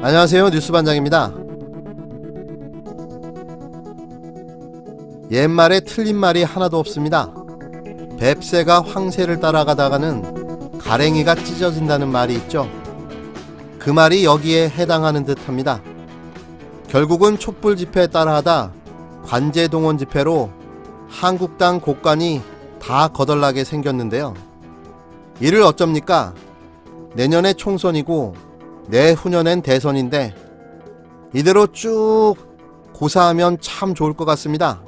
안녕하세요, 뉴스반장입니다. 옛말에 틀린 말이 하나도 없습니다. 뱁새가 황새를 따라가다가는 가랭이가 찢어진다는 말이 있죠. 그 말이 여기에 해당하는 듯합니다. 결국은 촛불 집회에 따라하다 관제동원 집회로 한국당 곳간이 다 거덜나게 생겼는데요. 이를 어쩝니까? 내년에 총선이고 내후년엔 대선인데 이대로 쭉 고사하면 참 좋을 것 같습니다.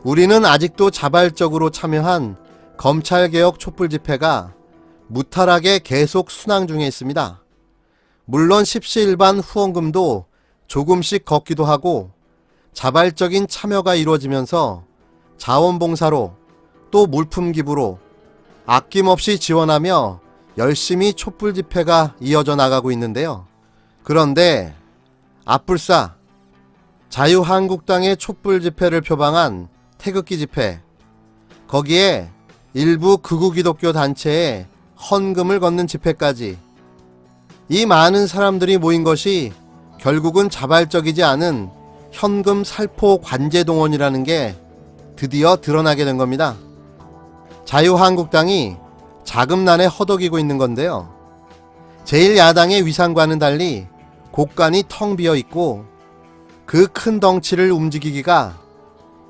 우리는 아직도 자발적으로 참여한 검찰개혁 촛불 집회가 무탈하게 계속 순항 중에 있습니다. 물론 십시일반 후원금도 조금씩 걷기도 하고 자발적인 참여가 이루어지면서 자원봉사로 또 물품 기부로 아낌없이 지원하며 열심히 촛불 집회가 이어져 나가고 있는데요. 그런데 앞불사 자유한국당의 촛불 집회를 표방한 태극기 집회, 거기에 일부 극우기독교 단체에 헌금을 걷는 집회까지, 이 많은 사람들이 모인 것이 결국은 자발적이지 않은 현금 살포 관제동원이라는 게 드디어 드러나게 된 겁니다. 자유한국당이 자금난에 허덕이고 있는 건데요. 제1야당의 위상과는 달리 곳간이 텅 비어 있고 그 큰 덩치를 움직이기가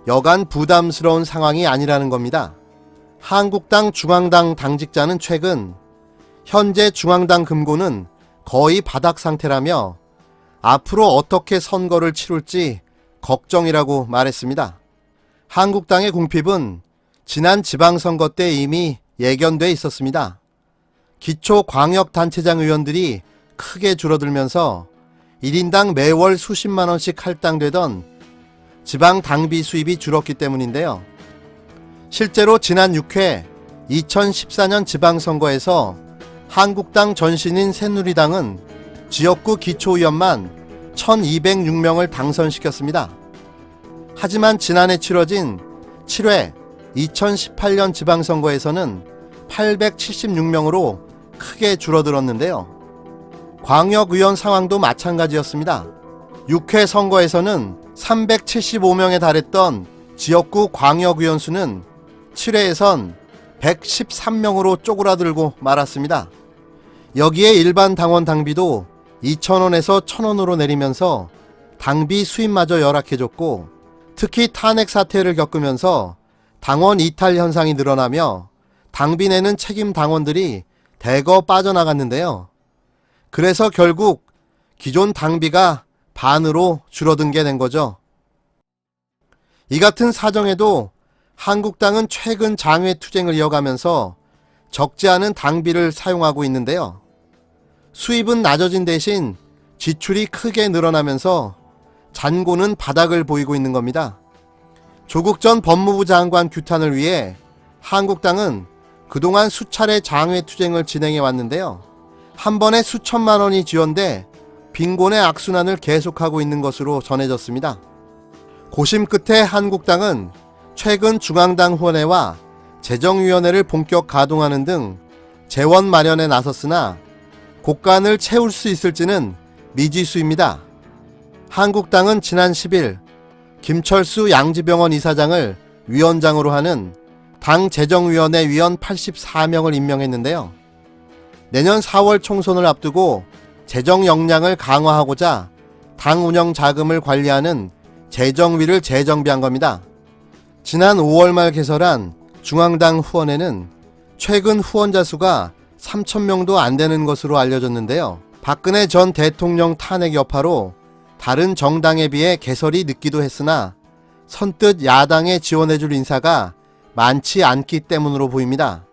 여간 부담스러운 상황이 아니라는 겁니다. 한국당 중앙당 당직자는 최근 현재 중앙당 금고는 거의 바닥 상태라며 앞으로 어떻게 선거를 치룰지 걱정이라고 말했습니다. 한국당의 궁핍은 지난 지방선거 때 이미 예견돼 있었습니다. 기초광역단체장 의원들이 크게 줄어들면서 1인당 매월 수십만원씩 할당되던 지방 당비 수입이 줄었기 때문인데요. 실제로 지난 6회 2014년 지방선거에서 한국당 전신인 새누리당은 지역구 기초의원만 1206명을 당선시켰습니다. 하지만 지난해 치러진 7회 2018년 지방선거에서는 876명으로 크게 줄어들었는데요. 광역의원 상황도 마찬가지였습니다. 6회 선거에서는 375명에 달했던 지역구 광역의원 수는 7회에선 113명으로 쪼그라들고 말았습니다. 여기에 일반 당원 당비도 2,000원에서 1,000원으로 내리면서 당비 수입마저 열악해졌고, 특히 탄핵 사태를 겪으면서 당원 이탈 현상이 늘어나며 당비 내는 책임 당원들이 대거 빠져나갔는데요. 그래서 결국 기존 당비가 반으로 줄어든 게 된 거죠. 이 같은 사정에도 한국당은 최근 장외 투쟁을 이어가면서 적지 않은 당비를 사용하고 있는데요. 수입은 낮아진 대신 지출이 크게 늘어나면서 잔고는 바닥을 보이고 있는 겁니다. 조국 전 법무부 장관 규탄을 위해 한국당은 그동안 수차례 장외 투쟁을 진행해 왔는데요. 한 번에 수천만 원이 지원돼 빈곤의 악순환을 계속하고 있는 것으로 전해졌습니다. 고심 끝에 한국당은 최근 중앙당 후원회와 재정위원회를 본격 가동하는 등 재원 마련에 나섰으나 곳간을 채울 수 있을지는 미지수입니다. 한국당은 지난 10일 김철수 양지병원 이사장을 위원장으로 하는 당 재정위원회 위원 84명을 임명했는데요. 내년 4월 총선을 앞두고 재정 역량을 강화하고자 당 운영 자금을 관리하는 재정위를 재정비한 겁니다. 지난 5월 말 개설한 중앙당 후원회는 최근 후원자 수가 3,000명도 안 되는 것으로 알려졌는데요. 박근혜 전 대통령 탄핵 여파로 다른 정당에 비해 개설이 늦기도 했으나 선뜻 야당에 지원해줄 인사가 많지 않기 때문으로 보입니다.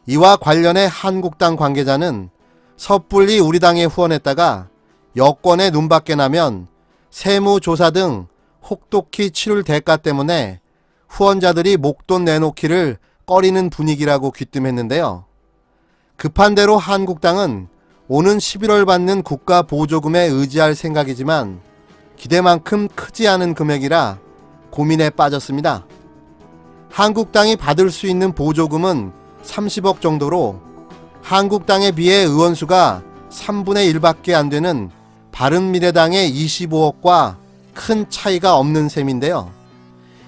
이와 관련해 한국당 관계자는 섣불리 우리 당에 후원했다가 여권에 눈밖에 나면 세무조사 등 혹독히 치룰 대가 때문에 후원자들이 목돈 내놓기를 꺼리는 분위기라고 귀띔했는데요. 급한 대로 한국당은 오는 11월 받는 국가 보조금에 의지할 생각이지만 기대만큼 크지 않은 금액이라 고민에 빠졌습니다. 한국당이 받을 수 있는 보조금은 30억 정도로 한국당에 비해 의원수가 3분의 1밖에 안 되는 바른미래당의 25억과 큰 차이가 없는 셈인데요.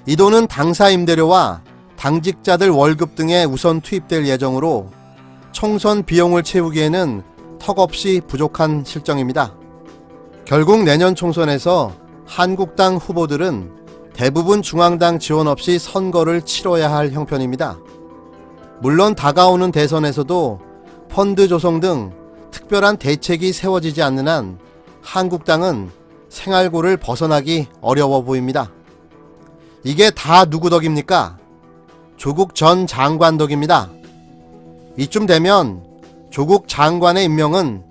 이 돈은 당사 임대료와 당직자들 월급 등에 우선 투입될 예정으로 총선 비용을 채우기에는 턱없이 부족한 실정입니다. 결국 내년 총선에서 한국당 후보들은 대부분 중앙당 지원 없이 선거를 치러야 할 형편입니다. 물론 다가오는 대선에서도 펀드 조성 등 특별한 대책이 세워지지 않는 한 한국당은 생활고를 벗어나기 어려워 보입니다. 이게 다 누구 덕입니까? 조국 전 장관 덕입니다. 이쯤 되면 조국 장관의 임명은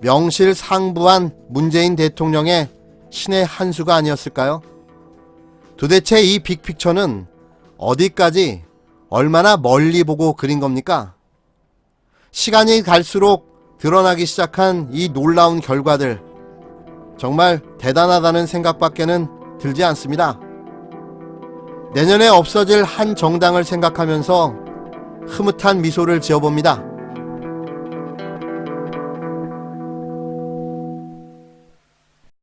명실상부한 문재인 대통령의 신의 한 수가 아니었을까요? 도대체 이 빅픽처는 어디까지 얼마나 멀리 보고 그린 겁니까? 시간이 갈수록 드러나기 시작한 이 놀라운 결과들, 정말 대단하다는 생각밖에는 들지 않습니다. 내년에 없어질 한 정당을 생각하면서 흐뭇한 미소를 지어봅니다.